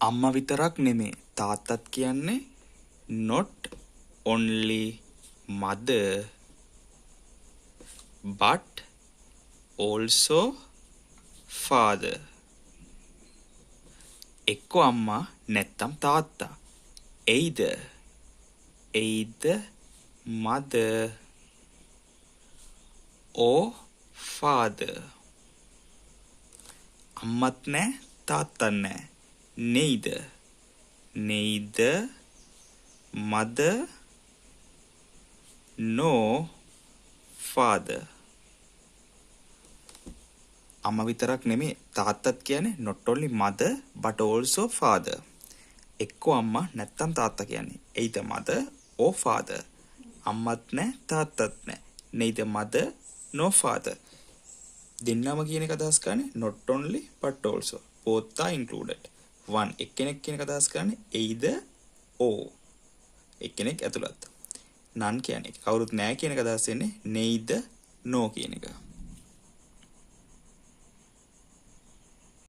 අම්මා විතරක් නෙමේ තාත්තත් කියන්නේ not only mother but also father. එක්ක අම්මා නැත්තම් තාත්තා. Either mother or father. අම්මත් නෑ තාත්තත් නෑ. Neither mother nor father. අම්මා විතරක් නෙමේ තාත්තත් කියන්නේ not only mother but also father. එක්ක අම්මා නැත්තම් තාත්තා කියන්නේ either mother or father. අම්මත් නෑ තාත්තත් නෑ. neither mother nor father. දෙන්නම කියන එක අදහස් කරන්නේ not only but also. Both are included. one එක්කෙනෙක් කියන එක අදහස් කරන්නේ either or. එක්කෙනෙක් ඇතුළත්. none කියන්නේ කවුරුත් නෑ කියන එක අදහස් වෙන්නේ neither no කියන එක.